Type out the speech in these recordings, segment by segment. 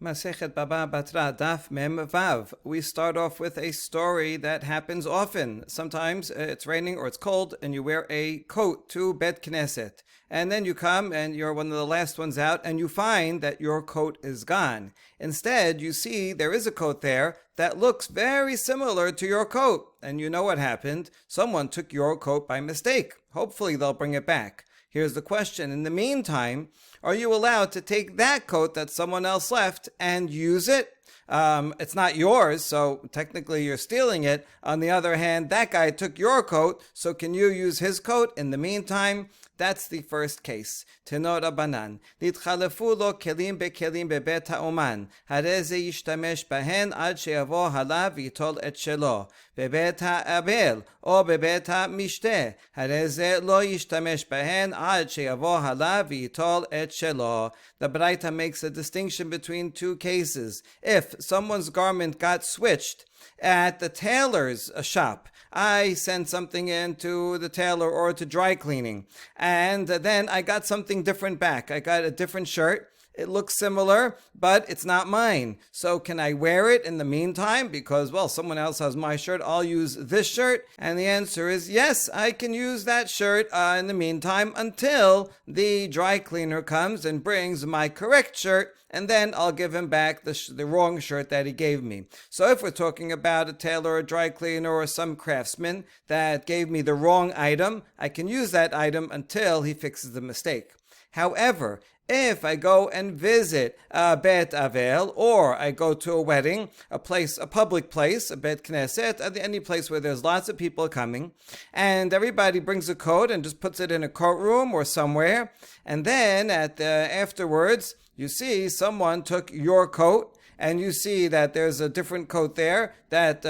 Masechet Baba Batra Daf Mem Vav. We start off with a story that happens often. Sometimes it's raining or it's cold and you wear a coat to Bet Knesset. And then you come and you're one of the last ones out and you find that your coat is gone. Instead, you see there is a coat there that looks very similar to your coat. And you know what happened. Someone took your coat by mistake. Hopefully they'll bring it back. Here's the question. In the meantime, are you allowed to take that coat that someone else left and use it? It's not yours, so technically you're stealing it. On the other hand, that guy took your coat, so can you use his coat in the meantime? That's the first case. Tenor Rabbanan. Nitchalefu lo kelim bekelim bebet ha'oman. Hare ze yishtamesh bahen ad sheyavo halav yitol et shelo. Bebet ha'abel o bebet ha'mishteh. Hare ze lo yishtamesh bahen ad sheyavo halav yitol et shelo. The Batra makes a distinction between two cases. If someone's garment got switched at the tailor's shop, I sent something in to the tailor or to dry cleaning, and then I got something different back. I got a different shirt. It looks similar, but it's not mine. So can I wear it in the meantime? Because, well, someone else has my shirt. I'll use this shirt. And the answer is yes, I can use that shirt in the meantime until the dry cleaner comes and brings my correct shirt. And then I'll give him back the wrong shirt that he gave me. So if we're talking about a tailor, a dry cleaner, or some craftsman that gave me the wrong item, I can use that item until he fixes the mistake. However, if I go and visit a Bet Avel, or I go to a wedding, a public place, a Bet Knesset, any place where there's lots of people coming, and everybody brings a coat and just puts it in a courtroom or somewhere, and then afterwards, you see someone took your coat, and you see that there's a different coat there that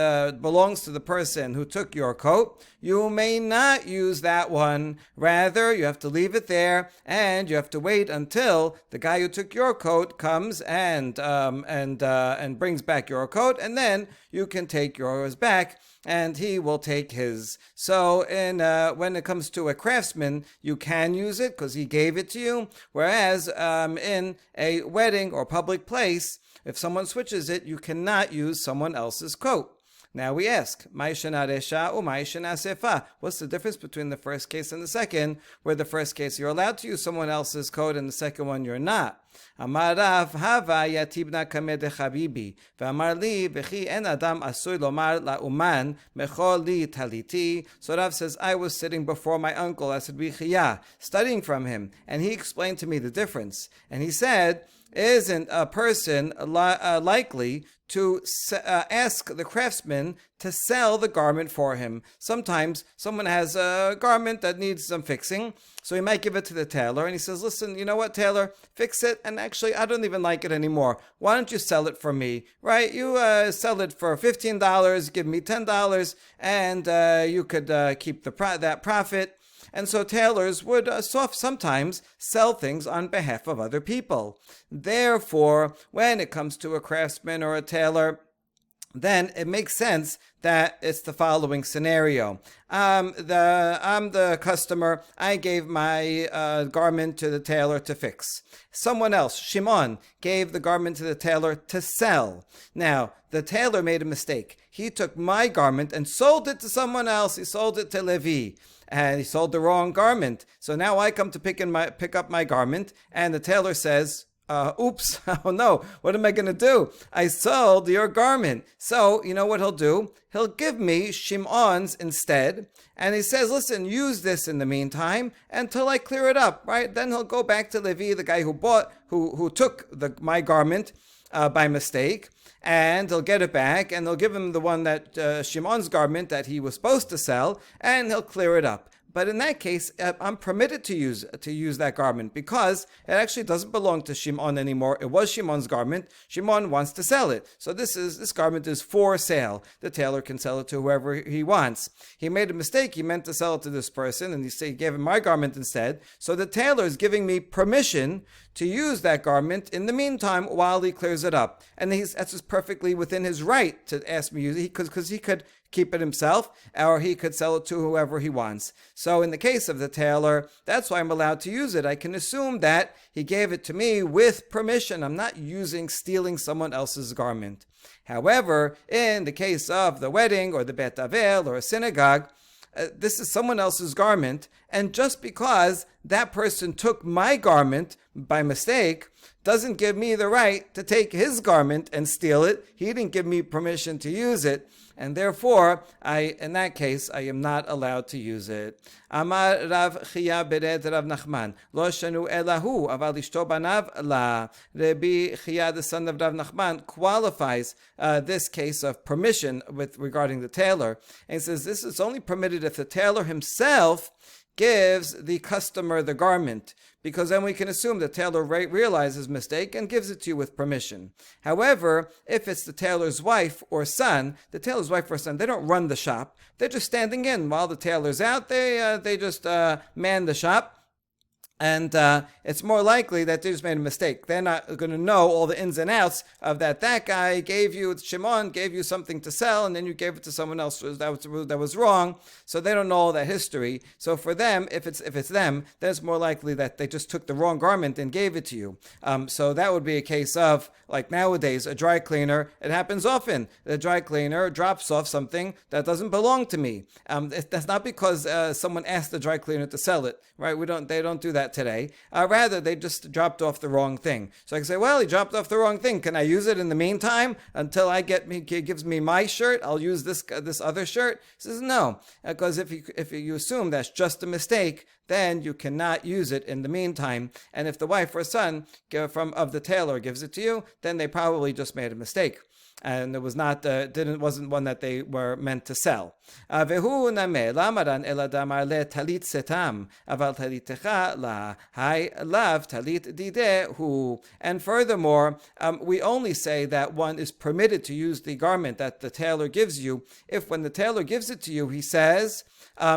belongs to the person who took your coat, you may not use that one. Rather, you have to leave it there, and you have to wait until the guy who took your coat comes and brings back your coat, and then you can take yours back, and he will take his. So when it comes to a craftsman, you can use it because he gave it to you, whereas in a wedding or public place, if someone switches it, you cannot use someone else's coat. Now we ask, what's the difference between the first case and the second, where the first case you're allowed to use someone else's coat and the second one you're not? Amar Rav, hava yatibna kameh de chabibi, ve'amar li, v'chi en adam asur lomar la'uman, mechol li taliti. So Rav says, I was sitting before my uncle, Asad Bichiyah, studying from him, and he explained to me the difference. And he said, isn't a person likely to ask the craftsman to sell the garment for him? Sometimes someone has a garment that needs some fixing, so he might give it to the tailor, and he says, listen, you know what, tailor, fix it, and actually I don't even like it anymore. Why don't you sell it for me, right? You sell it for $15, give me $10, and you could keep that profit. And so tailors would sometimes sell things on behalf of other people. Therefore, when it comes to a craftsman or a tailor, then it makes sense that it's the following scenario. I'm the customer. I gave my garment to the tailor to fix. Someone else, Shimon, gave the garment to the tailor to sell. Now, the tailor made a mistake. He took my garment and sold it to someone else. He sold it to Levi. And he sold the wrong garment. So now I come to pick up my garment, and the tailor says, oops, oh no, what am I going to do? I sold your garment. So, you know what he'll do? He'll give me Shimon's instead, and he says, listen, use this in the meantime until I clear it up, right? Then he'll go back to Levi, the guy who took my garment by mistake, and he'll get it back, and they'll give him the one that Shimon's garment that he was supposed to sell, and he'll clear it up. But in that case, I'm permitted to use that garment because it actually doesn't belong to Shimon anymore. It was Shimon's garment. Shimon wants to sell it. So this garment is for sale. The tailor can sell it to whoever he wants. He made a mistake. He meant to sell it to this person, and he gave him my garment instead. So the tailor is giving me permission to use that garment in the meantime while he clears it up. And that's just perfectly within his right to ask me to use it because he could keep it himself, or he could sell it to whoever he wants. So in the case of the tailor, that's why I'm allowed to use it. I can assume that he gave it to me with permission. I'm not stealing someone else's garment. However, in the case of the wedding or the Bet Avel or a synagogue, this is someone else's garment, and just because that person took my garment by mistake doesn't give me the right to take his garment and steal it. He didn't give me permission to use it, and therefore, in that case, I am not allowed to use it. Amar Rav Chia bered Rav Nachman, lo shanu elahu, aval ishto banav la. Rabbi Chia, the son of Rav Nachman, qualifies this case of permission regarding the tailor, and says this is only permitted if the tailor himself gives the customer the garment, because then we can assume the tailor realizes mistake and gives it to you with permission. However, if it's the tailor's wife or son, they don't run the shop. They're just standing in while the tailor's out. They just man the shop. And it's more likely that they just made a mistake. They're not going to know all the ins and outs of that. That guy gave you, Shimon gave you something to sell, and then you gave it to someone else that was wrong. So they don't know all that history. So for them, if it's them, then it's more likely that they just took the wrong garment and gave it to you. So that would be a case of, like nowadays, a dry cleaner. It happens often. The dry cleaner drops off something that doesn't belong to me. That's not because someone asked the dry cleaner to sell it, right? They don't do that today. Rather, they just dropped off the wrong thing. So I can say, well, he dropped off the wrong thing. Can I use it in the meantime until he gives me my shirt? I'll use this other shirt. He says no, because if you assume that's just a mistake, then you cannot use it in the meantime. And if the wife or son of the tailor gives it to you, then they probably just made a mistake. And it was wasn't one that they were meant to sell. And furthermore, we only say that one is permitted to use the garment that the tailor gives you if when the tailor gives it to you, he says,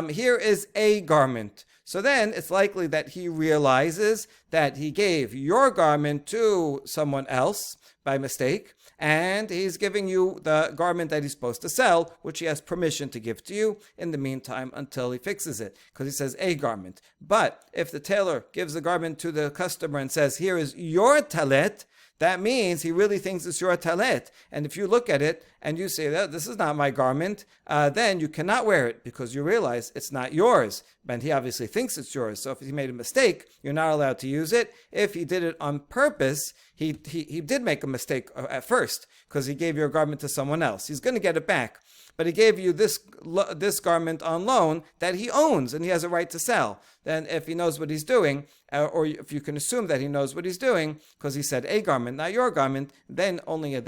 here is a garment. So then it's likely that he realizes that he gave your garment to someone else by mistake, and he's giving you the garment that he's supposed to sell, which he has permission to give to you in the meantime until he fixes it, because he says a garment. But if the tailor gives the garment to the customer and says, here is your talet, that means he really thinks it's your talet. And if you look at it and you say, this is not my garment, then you cannot wear it because you realize it's not yours. And he obviously thinks it's yours. So if he made a mistake, you're not allowed to use it. If he did it on purpose, he did make a mistake at first because he gave your garment to someone else. He's going to get it back. But he gave you this garment on loan that he owns and he has a right to sell. Then if he knows what he's doing, or if you can assume that he knows what he's doing, because he said a garment, not your garment, then only in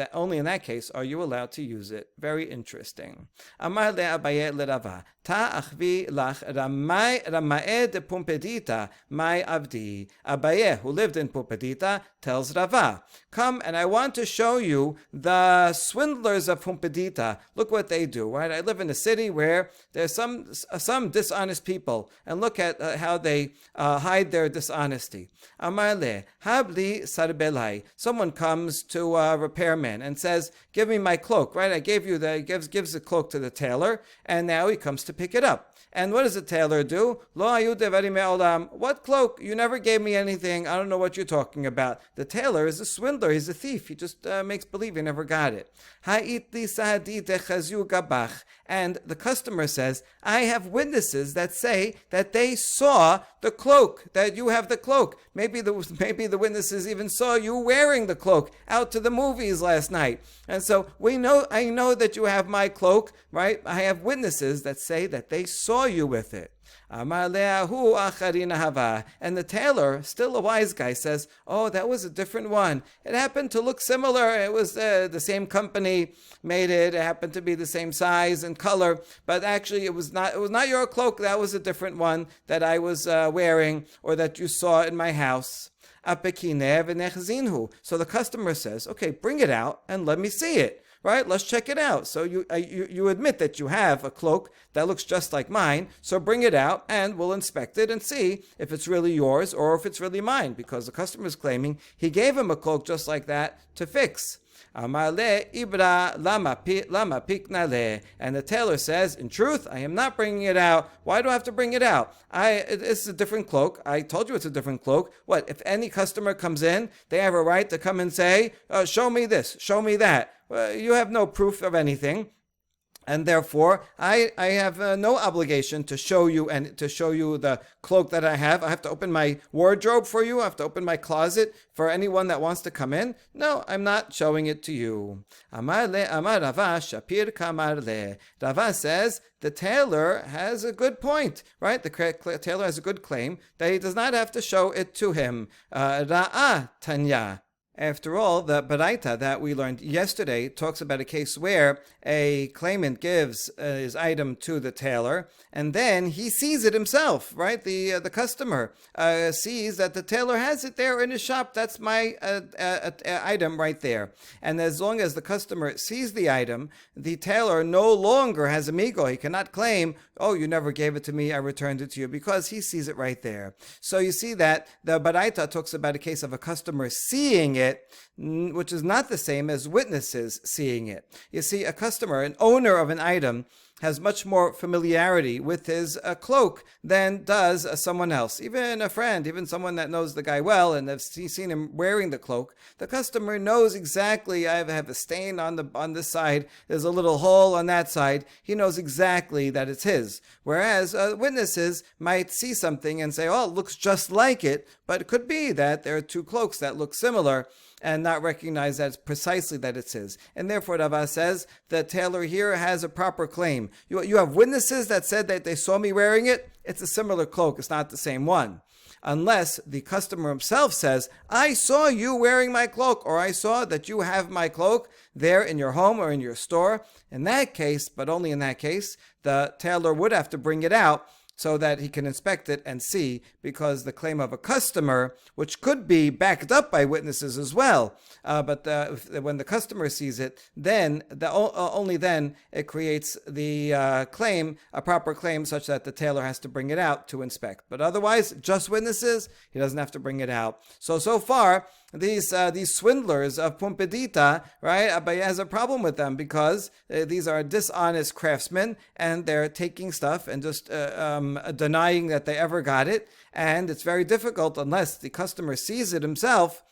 that case are you allowed to use it. Very interesting. Amar le Abaye le Rava, ta achvi lach ramae de Pumpedita, my avdi. Abaye, who lived in Pumpedita, tells Rava, come and I want to show you the swindlers of Pumpedita. Look what they do, right? I live in a city where there's some dishonest people, and look at how they hide their dishonesty. Amar le, habli sarbelai. Someone comes to a repairman and says, give me my cloak, right? I gave you gives the cloak to the tailor, and now he comes to pick it up. And what does the tailor do? Lo ayu devarim me'olam. What cloak? You never gave me anything. I don't know what you're talking about. The tailor is a swindler. He's a thief. He just makes believe he never got it. Ha'itli sahadi techazu gabach. And the customer says, I have witnesses that say that they saw the cloak, that you have the cloak. Maybe the witnesses even saw you wearing the cloak out to the movies last night. And so I know that you have my cloak, right? I have witnesses that say that they saw you with it. And the tailor, still a wise guy, says, oh, that was a different one. It happened to look similar. It was the same company made it. It happened to be the same size and color, but actually it was not your cloak. That was a different one that I was wearing or that you saw in my house. So the customer says, okay, bring it out and let me see it. Right? Let's check it out. So you admit that you have a cloak that looks just like mine. So bring it out and we'll inspect it and see if it's really yours or if it's really mine, because the customer is claiming he gave him a cloak just like that to fix. Amar le ibra lama pikna le. And the tailor says, in truth, I am not bringing it out. Why do I have to bring it out? It's a different cloak. I told you it's a different cloak. What, if any customer comes in, they have a right to come and say, show me this, show me that. You have no proof of anything. And therefore, I have no obligation to show you the cloak that I have. I have to open my wardrobe for you. I have to open my closet for anyone that wants to come in. No, I'm not showing it to you. Amar Rava Shapir Kamar le. Rava says the tailor has a good point, right? The tailor has a good claim that he does not have to show it to him. Ra'a Tanya. After all, the Baraita that we learned yesterday talks about a case where a claimant gives his item to the tailor, and then he sees it himself, right? The customer sees that the tailor has it there in his shop. That's my item right there. And as long as the customer sees the item, the tailor no longer has amigo. He cannot claim, oh, you never gave it to me, I returned it to you, because he sees it right there. So you see that the Baraita talks about a case of a customer seeing it, which is not the same as witnesses seeing it. You see, a customer, an owner of an item, has much more familiarity with his cloak than does someone else. Even a friend, even someone that knows the guy well and has seen him wearing the cloak, the customer knows exactly, I have a stain on this side, there's a little hole on that side. He knows exactly that it's his. Whereas witnesses might see something and say, oh, it looks just like it, but it could be that there are two cloaks that look similar, and not recognize that it's precisely that it's his. And therefore, Rava says, the tailor here has a proper claim. You have witnesses that said that they saw me wearing it. It's a similar cloak. It's not the same one. Unless the customer himself says, I saw you wearing my cloak, or I saw that you have my cloak there in your home or in your store. In that case, but only in that case, the tailor would have to bring it out so that he can inspect it and see, because the claim of a customer, which could be backed up by witnesses as well, but when the customer sees it, then only then it creates the claim, a proper claim, such that the tailor has to bring it out to inspect. But otherwise, just witnesses, he doesn't have to bring it out. So far, these swindlers of Pumbedita, right? Abaye has a problem with them because these are dishonest craftsmen, and they're taking stuff and just denying that they ever got it. And it's very difficult unless the customer sees it himself.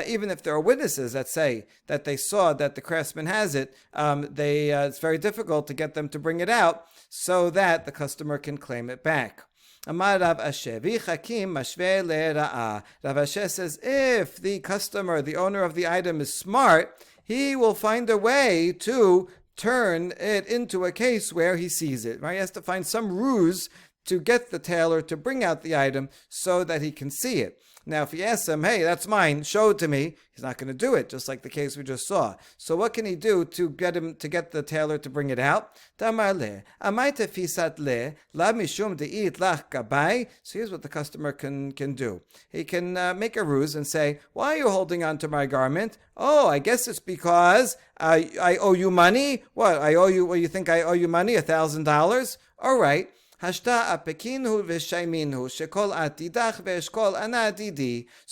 Even if there are witnesses that say that they saw that the craftsman has it, it's very difficult to get them to bring it out so that the customer can claim it back. Amar Rav Asher, v'chakim mashve le'ra'a. Rav Asher says, if the customer, the owner of the item, is smart, he will find a way to turn it into a case where he sees it. Right? He has to find some ruse to get the tailor to bring out the item so that he can see it. Now, if he asks him, hey, that's mine, show it to me, he's not going to do it, just like the case we just saw. So what can he do to get the tailor to bring it out? Tamar le, amaita fisat le, la mishum de'it lach gabai. So here's what the customer can do. He can make a ruse and say, why are you holding on to my garment? Oh, I guess it's because I owe you money. What, I owe you, you think I owe you money, $1,000? All right. So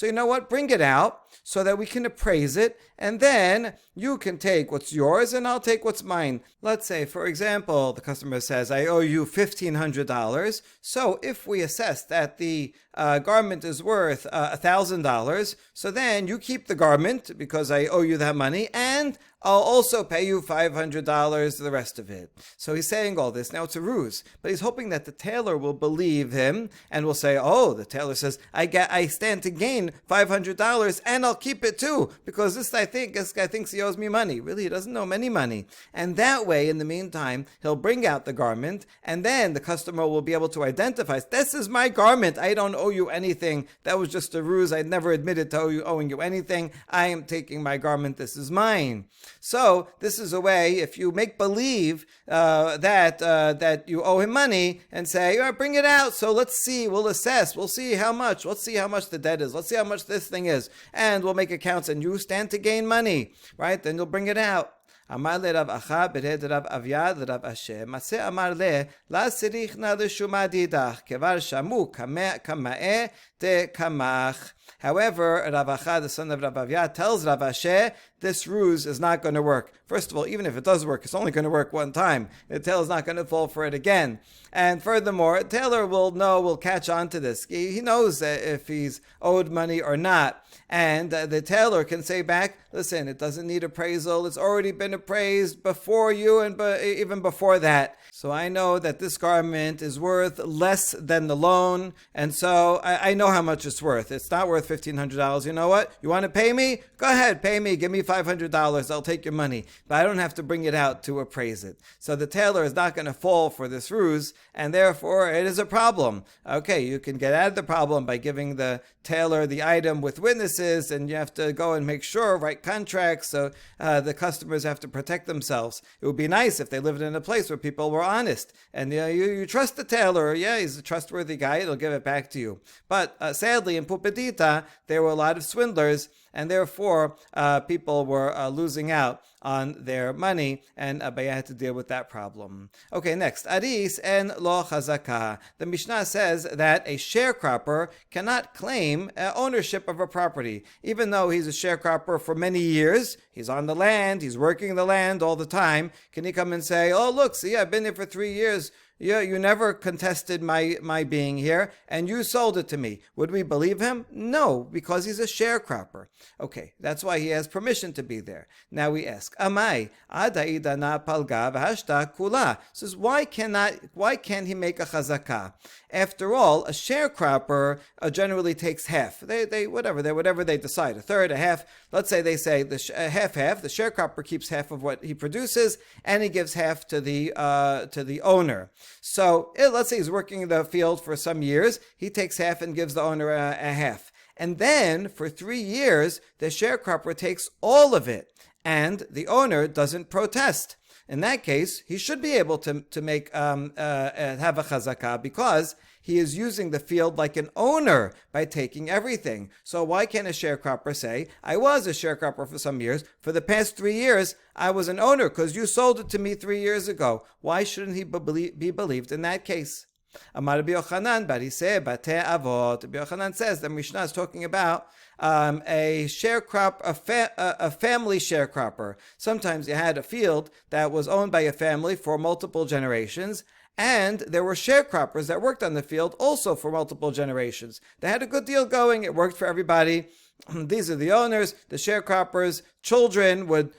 you know what? Bring it out so that we can appraise it, and then you can take what's yours and I'll take what's mine. Let's say, for example, the customer says, I owe you $1,500. So if we assess that the garment is worth $1,000, so then you keep the garment because I owe you that money, and I'll also pay you $500, the rest of it. So he's saying all this. Now it's a ruse, but he's hoping that the tailor will believe him and will say, oh, the tailor says, I stand to gain $500 and I'll keep it too, because this guy thinks he owes me money. Really, he doesn't owe him any money. And that way, in the meantime, he'll bring out the garment, and then the customer will be able to identify, this is my garment. I don't owe you anything. That was just a ruse. I never admitted to owing you anything. I am taking my garment. This is mine. So this is a way, if you make believe that you owe him money and say, bring it out, so let's see, we'll assess, we'll see how much the debt is, let's see how much this thing is, and we'll make accounts, and you stand to gain money, right? Then you'll bring it out. Amar le Rav Acha bered Rav Avyad le Rav Asher Maseh amar le la sirichna l'shuma didach kevar shamu kama'eh te kamach. However, Rav Acha, the son of Rav Avyad, tells Rav Asher this ruse is not going to work. First of all, even if it does work, it's only going to work one time. The tailor is not going to fall for it again. And furthermore, a tailor will catch on to this. He knows if he's owed money or not. And the tailor can say back, listen, it doesn't need appraisal. It's already been appraised before you and even before that. So I know that this garment is worth less than the loan. And so I know how much it's worth. It's not worth $1,500. You know what? You want to pay me? Go ahead, pay me. Give me $500. I'll take your money. But I don't have to bring it out to appraise it. So the tailor is not going to fall for this ruse. And therefore, it is a problem. Okay, you can get out of the problem by giving the tailor the item with witnesses, and you have to go and make sure, write contracts, so the customers have to protect themselves. It would be nice if they lived in a place where people were honest, and you trust the tailor. Yeah, he's a trustworthy guy. He'll give it back to you. But sadly, in Puppetita, there were a lot of swindlers, and therefore people were losing out on their money, and Abaye had to deal with that problem. Okay, next. Aris en lo chazaka. The Mishnah says that a sharecropper cannot claim ownership of a property. Even though he's a sharecropper for many years, he's on the land, he's working the land all the time, can he come and say, oh, look, see, I've been here for 3 years, yeah, you never contested my being here, and you sold it to me. Would we believe him? No, because he's a sharecropper. Okay, that's why he has permission to be there. Now we ask, Amai, Adaidana palga v'hashta kula. Says, why can't he make a chazakah? After all, a sharecropper generally takes half. Whatever they decide, a third, a half. Let's say they say half. The sharecropper keeps half of what he produces, and he gives half to the owner. So let's say he's working the field for some years. He takes half and gives the owner a half. And then for 3 years, the sharecropper takes all of it, and the owner doesn't protest. In that case, he should be able to have a chazakah, because he is using the field like an owner by taking everything. So why can't a sharecropper say, I was a sharecropper for some years, for the past 3 years, I was an owner because you sold it to me 3 years ago. Why shouldn't he be believed in that case? Amar Rabbi Yochanan bariseh batei avot. Rabbi Yochanan says the Mishnah is talking about a family sharecropper. Sometimes you had a field that was owned by a family for multiple generations, and there were sharecroppers that worked on the field also for multiple generations. They had a good deal going. It worked for everybody. These are the owners, the sharecroppers. Children would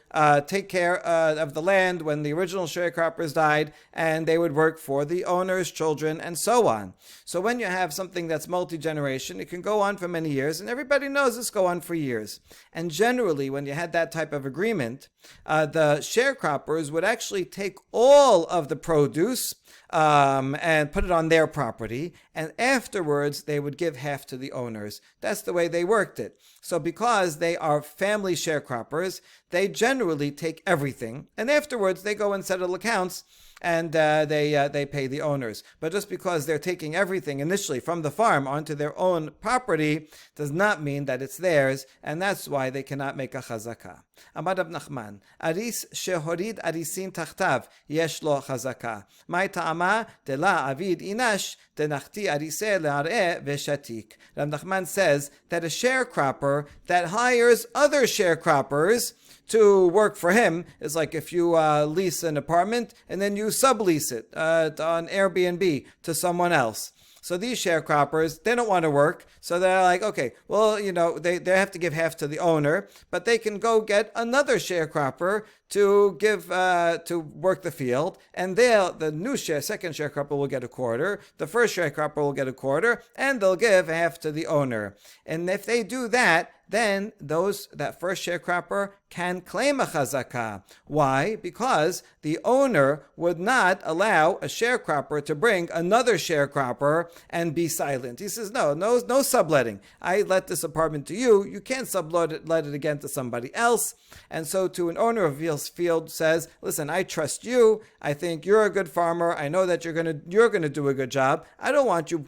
take care of the land when the original sharecroppers died, and they would work for the owners, children, and so on. So when you have something that's multi-generation, it can go on for many years, and everybody knows this go on for years. And generally, when you had that type of agreement, the sharecroppers would actually take all of the produce and put it on their property, and afterwards they would give half to the owners. That's the way they worked it. So because they are family sharecroppers, they generally take everything, and afterwards they go and settle accounts, and they pay the owners. But just because they're taking everything initially from the farm onto their own property does not mean that it's theirs, and that's why they cannot make a chazakah. Amar Rav Nachman, aris shehorid arisin tachtav yesh lo chazakah. Mai ta'ama de la avid inash denachti ariseh le'areh veshatik. Rav Nachman says that a sharecropper that hires other sharecroppers to work for him is like if you lease an apartment and then you sublease it on Airbnb to someone else. So these sharecroppers, they don't want to work. So they're like, okay, well, they have to give half to the owner, but they can go get another sharecropper to give to work the field, and the second sharecropper will get a quarter, the first sharecropper will get a quarter, and they'll give half to the owner. And if they do that, then that first sharecropper can claim a chazakah. Why? Because the owner would not allow a sharecropper to bring another sharecropper and be silent. He says, no subletting. I let this apartment to you. You can't sublet it again to somebody else. And so to an owner of field says, listen, I trust you. I think you're a good farmer. I know that you're gonna do a good job. I don't want you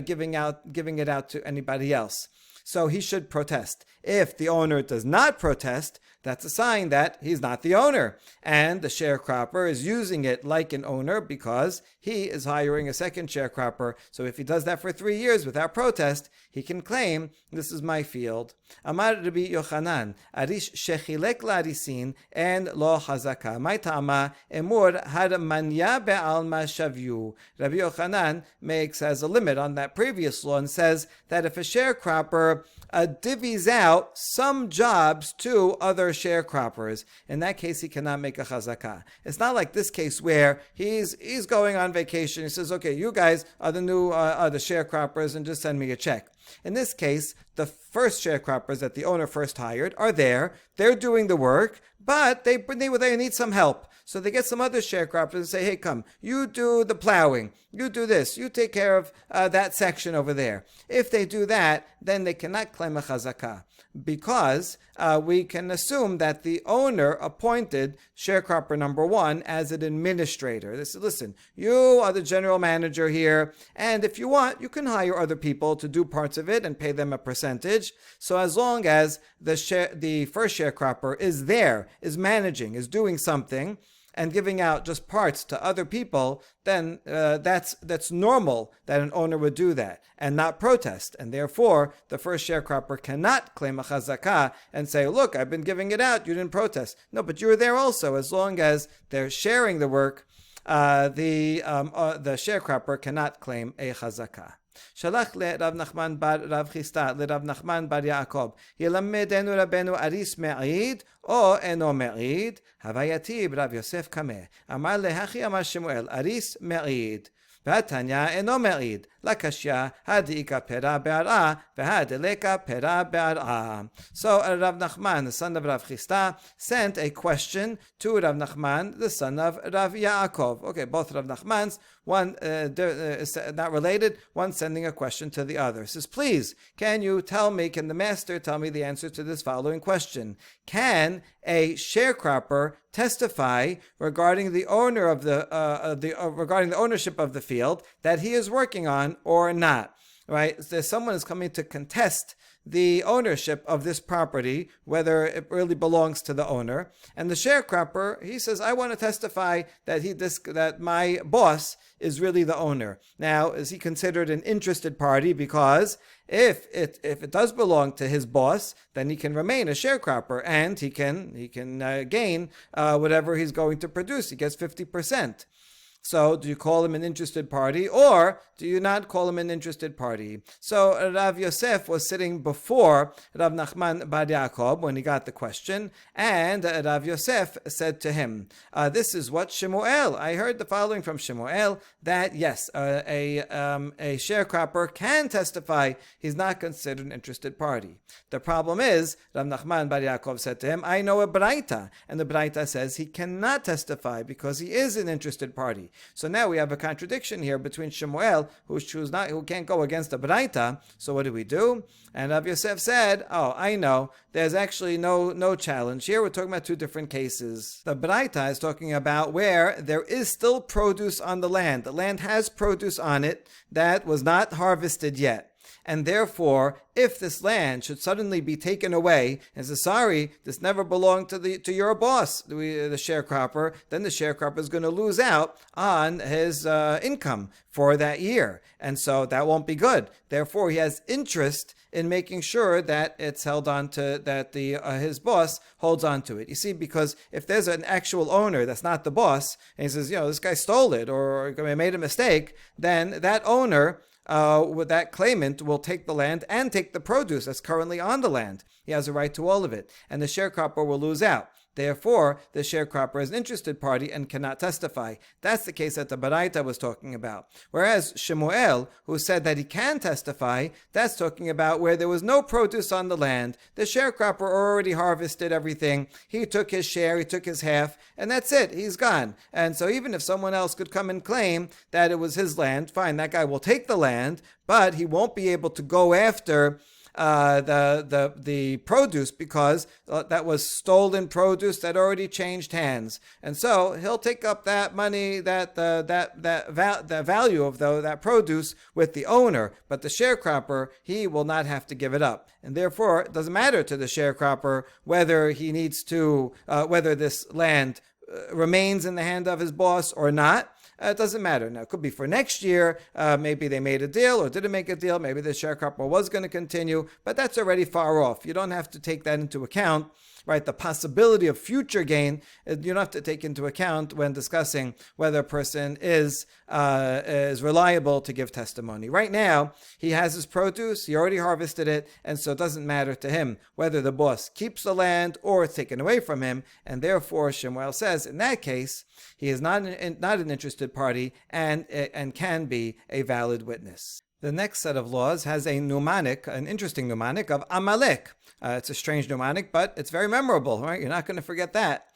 giving it out to anybody else. So he should protest. If the owner does not protest, That's a sign that he's not the owner. And the sharecropper is using it like an owner because he is hiring a second sharecropper. So if he does that for 3 years without protest, he can claim, this is my field. Amar Rabbi Yochanan, Arish shechilek larisin and lo hazaka. My tama emur had manya be'alma shavyu. Rabbi Yochanan has a limit on that previous law and says that if a sharecropper divvies out some jobs to other sharecroppers, in that case he cannot make a chazakah. It's not like this case where he's going on vacation. He says, okay, you guys are the new the sharecroppers and just send me a check. In this case, the first sharecroppers that the owner first hired are there. They're doing the work, but they need some help. So they get some other sharecroppers and say, hey, come, you do the plowing, you do this, you take care of that section over there. If they do that, then they cannot claim a chazakah, because we can assume that the owner appointed sharecropper number one as an administrator. They said, listen, you are the general manager here, and if you want, you can hire other people to do parts of it and pay them a percentage. So as long as the first sharecropper is there, is managing, is doing something, and giving out just parts to other people, then that's normal that an owner would do that and not protest. And therefore, the first sharecropper cannot claim a chazakah and say, look, I've been giving it out, you didn't protest. No, but you were there also. As long as they're sharing the work, the sharecropper cannot claim a chazakah. שלח לרב נחמן בר רב חיסטה לרב נחמן בר יעקב, ילמדנו רבנו אריס מעיד או אינו מעיד? הווייתי ברב יוסף קמא. אמר להכי אמר שמואל, אריס מעיד. והתניא אינו מעיד, לקשיא הדאיכא פרא בהרעה והדלקא פרא בהרעה. So Rav Nachman, the son of Rav Chisda, sent a question to Rav Nachman, the son of Rav Yaakov. Okay, both Rav Nachmans, one is not related, one sending a question to the other. He says, please, can the master tell me the answer to this following question? Can a sharecropper testify regarding the owner of regarding the ownership of the field that he is working on or not? Right? There's someone is coming to contest the ownership of this property, whether it really belongs to the owner. And the sharecropper, he says, I want to testify that my boss is really the owner. Now, is he considered an interested party? Because if it does belong to his boss, then he can remain a sharecropper and he can gain whatever he's going to produce. He gets 50%. So do you call him an interested party or do you not call him an interested party? So Rav Yosef was sitting before Rav Nachman bar Yaakov when he got the question, and Rav Yosef said to him, this is what Shemuel, I heard the following from Shemuel, that yes, a sharecropper can testify he's not considered an interested party. The problem is, Rav Nachman bar Yaakov said to him, I know a Braita, and the Braita says he cannot testify because he is an interested party. So now we have a contradiction here between Shemuel, who can't go against the Baraita. So what do? And Rav Yosef said, oh, I know. There's actually no challenge. Here we're talking about two different cases. The Baraita is talking about where there is still produce on the land. The land has produce on it that was not harvested yet. And therefore, if this land should suddenly be taken away and say, sorry, this never belonged to your boss, the sharecropper, then the sharecropper is going to lose out on his income for that year. And so that won't be good. Therefore, he has interest in making sure that it's held on to, that his boss holds on to it. You see, because if there's an actual owner that's not the boss, and he says, this guy stole it or made a mistake, then that owner, that claimant will take the land and take the produce that's currently on the land. He has a right to all of it. And the sharecropper will lose out. Therefore, the sharecropper is an interested party and cannot testify. That's the case that the Baraita was talking about. Whereas Shemuel, who said that he can testify, that's talking about where there was no produce on the land. The sharecropper already harvested everything. He took his share, he took his half, and that's it. He's gone. And so even if someone else could come and claim that it was his land, fine, that guy will take the land, but he won't be able to go after the produce, because that was stolen produce that already changed hands, and so he'll take up that money, the value of that produce with the owner, but the sharecropper, he will not have to give it up, and therefore it doesn't matter to the sharecropper whether he needs to whether this land remains in the hand of his boss or not. It doesn't matter. Now, it could be for next year. Maybe they made a deal or didn't make a deal. Maybe the sharecropper was going to continue, but that's already far off. You don't have to take that into account, right? The possibility of future gain, you don't have to take into account when discussing whether a person is reliable to give testimony. Right now, he has his produce, he already harvested it, and so it doesn't matter to him whether the boss keeps the land or it's taken away from him, and therefore Shemuel says, in that case, he is not an interested party and can be a valid witness. The next set of laws has an interesting mnemonic of Amalek. It's a strange mnemonic, but it's very memorable, right? You're not going to forget that.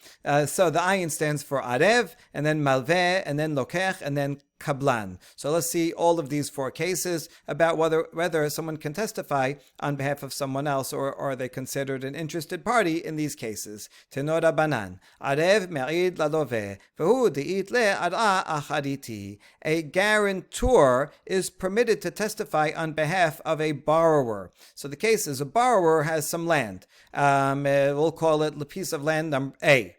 So the ayin stands for arev, and then malveh, and then lokech, and then kablan. So let's see all of these four cases about whether someone can testify on behalf of someone else, or are they considered an interested party in these cases. Tenora banan. Arev me'id lalove, v'hu de'it le ar'a achariti. A guarantor is permitted to testify on behalf of a borrower. So the case is a borrower has some land. We'll call it a piece of land number A.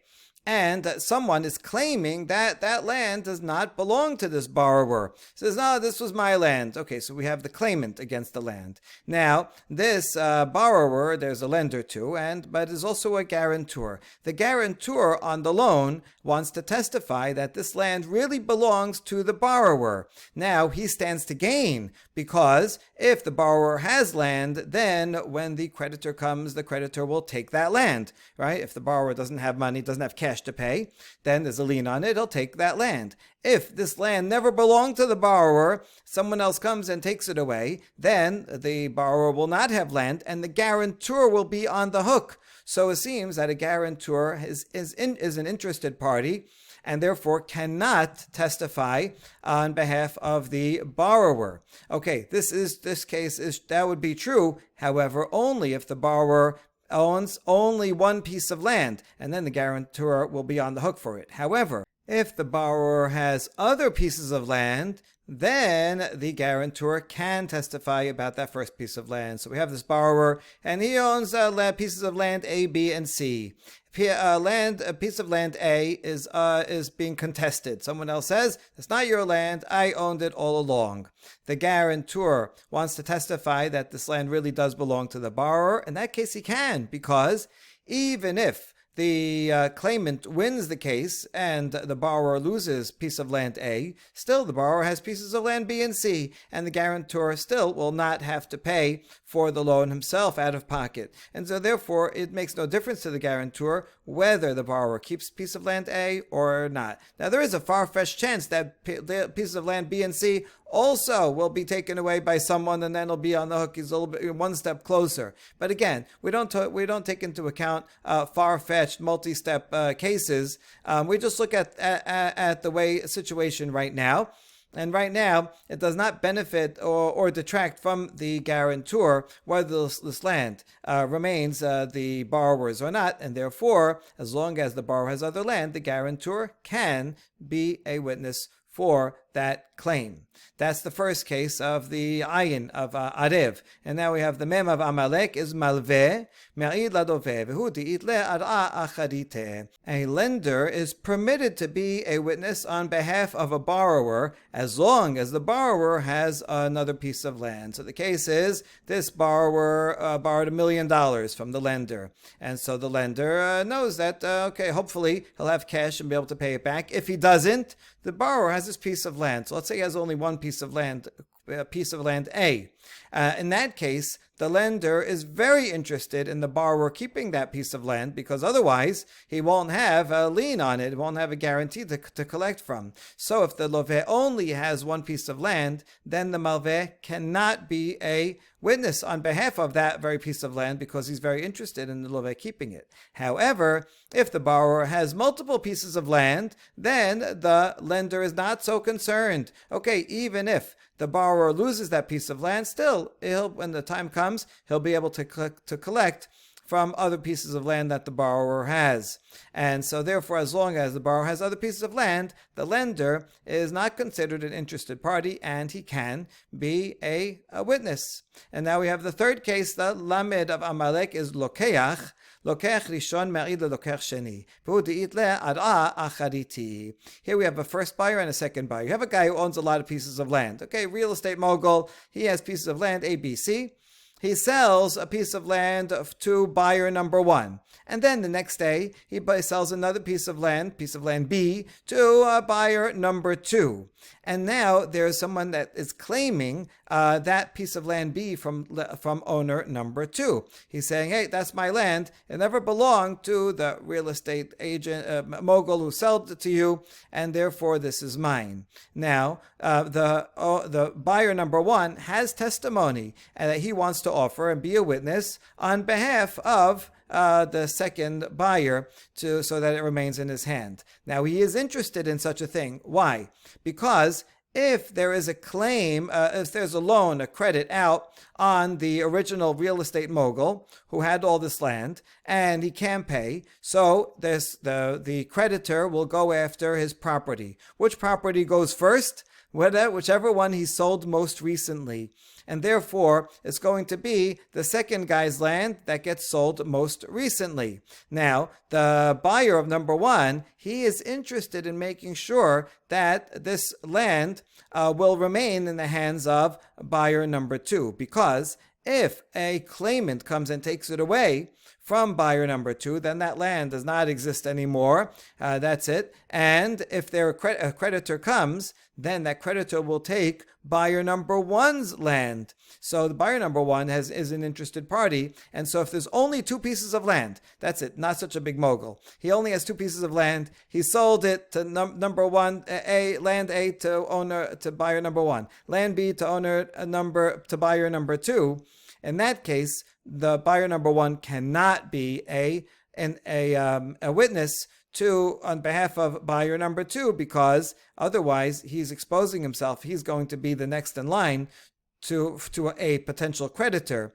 And someone is claiming that that land does not belong to this borrower. Says, no, this was my land. Okay, so we have the claimant against the land. Now, this borrower, there's a lender to, but is also a guarantor. The guarantor on the loan wants to testify that this land really belongs to the borrower. Now, he stands to gain, because if the borrower has land, then when the creditor comes, the creditor will take that land, right? If the borrower doesn't have money, doesn't have cash to pay, then there's a lien on it, he'll take that land. If this land never belonged to the borrower, someone else comes and takes it away, then the borrower will not have land, and the guarantor will be on the hook. So it seems that a guarantor is an interested party, and therefore cannot testify on behalf of the borrower. Okay, that would be true, however, only if the borrower owns only one piece of land, and then the guarantor will be on the hook for it. However, if the borrower has other pieces of land, then the guarantor can testify about that first piece of land. So we have this borrower, and he owns pieces of land A, B, and C. A piece of land A is being contested. Someone else says, it's not your land, I owned it all along. The guarantor wants to testify that this land really does belong to the borrower. In that case, he can, because even if the claimant wins the case and the borrower loses piece of land A, still the borrower has pieces of land B and C, and the guarantor still will not have to pay for the loan himself out of pocket. And so therefore, it makes no difference to the guarantor whether the borrower keeps a piece of land A or not. Now, there is a far-fetched chance that the pieces of land B and C also will be taken away by someone, and then he'll be on the hook. He's a little bit one step closer. But again, we don't take into account far-fetched multi-step cases. We just look at the situation right now. And right now, it does not benefit or detract from the guarantor whether this land remains the borrower's or not. And therefore, as long as the borrower has other land, the guarantor can be a witness for that claim. That's the first case of the ayin of arev. And now we have the mem of Amalek is malveh, me'id ladoveh, v'hu di'it le ar'a acharite. A lender is permitted to be a witness on behalf of a borrower as long as the borrower has another piece of land. So the case is this borrower borrowed $1 million from the lender. And so the lender knows that, hopefully he'll have cash and be able to pay it back. If he doesn't, the borrower has this piece of land. So let's say he has only one piece of land A. In that case, the lender is very interested in the borrower keeping that piece of land, because otherwise he won't have a lien on it. He won't have a guarantee to collect from. So if the loveh only has one piece of land, then the malveh cannot be a witness on behalf of that very piece of land, because he's very interested in the loveh keeping it. However, if the borrower has multiple pieces of land, then the lender is not so concerned. Okay, even if the borrower loses that piece of land, still, when the time comes, he'll be able to collect from other pieces of land that the borrower has. And so therefore, as long as the borrower has other pieces of land, the lender is not considered an interested party, and he can be a witness. And now we have the third case. The lamed of Amalek is lokeach. Lokech rishon me'id lokech sheni. Here we have a first buyer and a second buyer. You have a guy who owns a lot of pieces of land. Okay, real estate mogul. He has pieces of land A, B, C. He sells a piece of land to buyer number one. And then the next day, he sells another piece of land B, to buyer number two. And now there's someone that is claiming that piece of land B from owner number two. He's saying, hey, that's my land. It never belonged to the real estate agent, mogul who sold it to you, and therefore this is mine. Now, the buyer number one has testimony that he wants to offer and be a witness on behalf of the second buyer so that it remains in his hand. Now, he is interested in such a thing. Why? Because if there is a claim, if there's a loan, a credit out on the original real estate mogul who had all this land and he can't pay, so the creditor will go after his property. Which property goes first? Whichever one he sold most recently. And therefore, it's going to be the second guy's land that gets sold most recently. Now, the buyer of number one, he is interested in making sure that this land will remain in the hands of buyer number two, because if a claimant comes and takes it away from buyer number two, then that land does not exist anymore. That's it. And if a creditor comes, then that creditor will take buyer number one's land. So the buyer number one is an interested party. And so if there's only two pieces of land, that's it, not such a big mogul. He only has two pieces of land. He sold it to number one, land A to buyer number one, land B to buyer number two. In that case, the buyer number one cannot be a witness on behalf of buyer number two, because otherwise he's exposing himself. He's going to be the next in line to a potential creditor.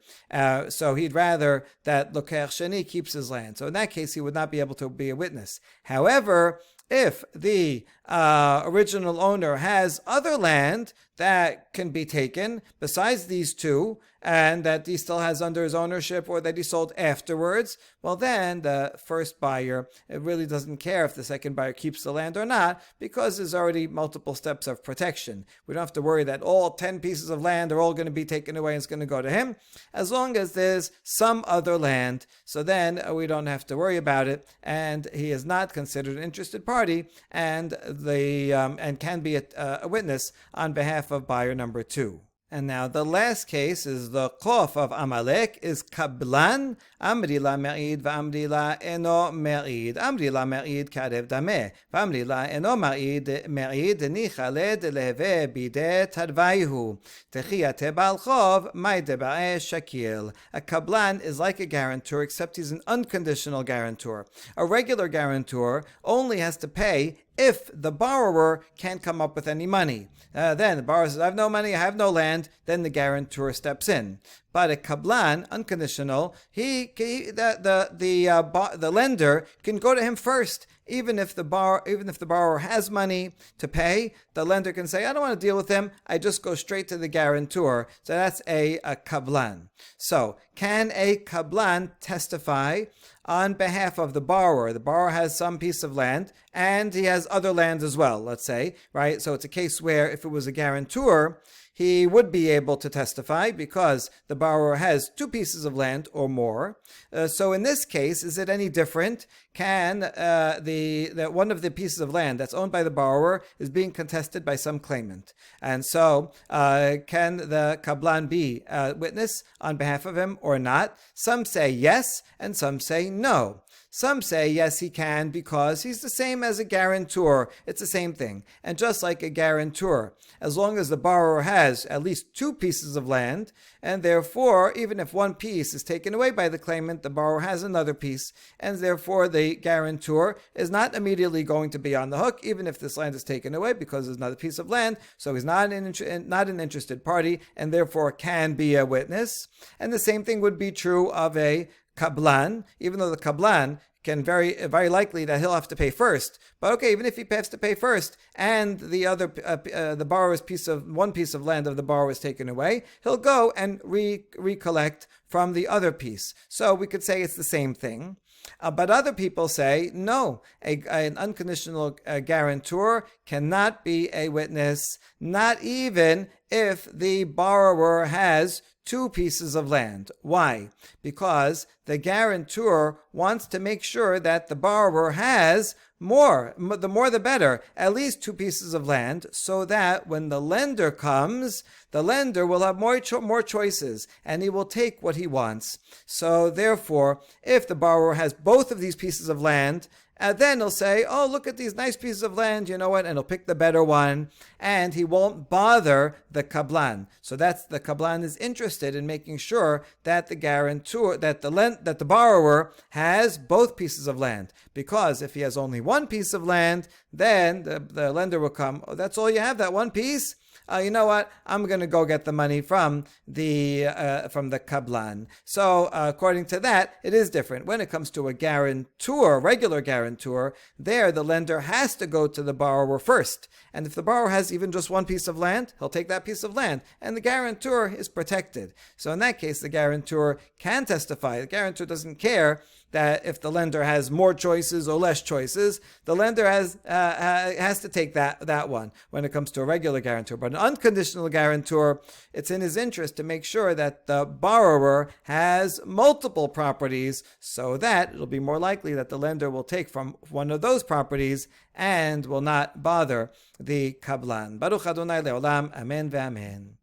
So he'd rather that Lokech Sheni keeps his land. So in that case, he would not be able to be a witness. However, if the original owner has other land that can be taken besides these two, and that he still has under his ownership, or that he sold afterwards, well then the first buyer, it really doesn't care if the second buyer keeps the land or not, because there's already multiple steps of protection. We don't have to worry that all 10 pieces of land are all going to be taken away and it's going to go to him, as long as there's some other land. So then we don't have to worry about it, and he is not considered an interested party, and can be a witness on behalf of buyer number two. And now the last case is the Chof of Amalek is Kablan, Amri la me'id, v'amri la eno me'id. Amri la me'id karev dameh, v'amri la eno me'id nichaled leheve bide tadvaihu. Techiyate bal chov, maide ba'e shakil. A Kablan is like a guarantor, except he's an unconditional guarantor. A regular guarantor only has to pay if the borrower can't come up with any money. Then the borrower says, I have no money, I have no land, then the guarantor steps in. But a kablan, unconditional, the lender can go to him first. Even if the borrower has money to pay, the lender can say, I don't want to deal with him, I just go straight to the guarantor. So that's a kablan. So, can a kablan testify on behalf of the borrower? The borrower has some piece of land, and he has other land as well, let's say, right? So it's a case where if it was a guarantor, he would be able to testify because the borrower has two pieces of land or more. So in this case, is it any different? Can one of the pieces of land that's owned by the borrower is being contested by some claimant? And so can the kablan be a witness on behalf of him or not? Some say yes, and some say no. Some say yes, he can, because he's the same as a guarantor. It's the same thing. And just like a guarantor, as long as the borrower has at least two pieces of land, and therefore, even if one piece is taken away by the claimant, the borrower has another piece, and therefore the guarantor is not immediately going to be on the hook, even if this land is taken away, because there's another piece of land, so he's not an interested party, and therefore can be a witness. And the same thing would be true of a kablan, even though the kablan can very likely that he'll have to pay first. But okay, even if he has to pay first, and the borrower's one piece of land of the borrower is taken away, he'll go and recollect from the other piece. So we could say it's the same thing. But other people say, no, an unconditional guarantor cannot be a witness, not even if the borrower has two pieces of land. Why? Because the guarantor wants to make sure that the borrower has more. The more the better. At least two pieces of land, so that when the lender comes, the lender will have more choices, and he will take what he wants. So therefore, if the borrower has both of these pieces of land, then he'll say, oh, look at these nice pieces of land, you know what, and he'll pick the better one, and he won't bother the kablan. So that's the kablan is interested in making sure that the guarantor, that the borrower has both pieces of land. Because if he has only one piece of land, then the lender will come, oh, that's all you have, that one piece? You know what? I'm going to go get the money from the kablan. So according to that, it is different. When it comes to a guarantor, regular guarantor, there the lender has to go to the borrower first. And if the borrower has even just one piece of land, he'll take that piece of land, and the guarantor is protected. So in that case, the guarantor can testify. The guarantor doesn't care that if the lender has more choices or less choices, the lender has to take that one when it comes to a regular guarantor. But an unconditional guarantor, it's in his interest to make sure that the borrower has multiple properties, so that it'll be more likely that the lender will take from one of those properties and will not bother the kablan. Baruch Adonai Leolam. Amen ve'amen.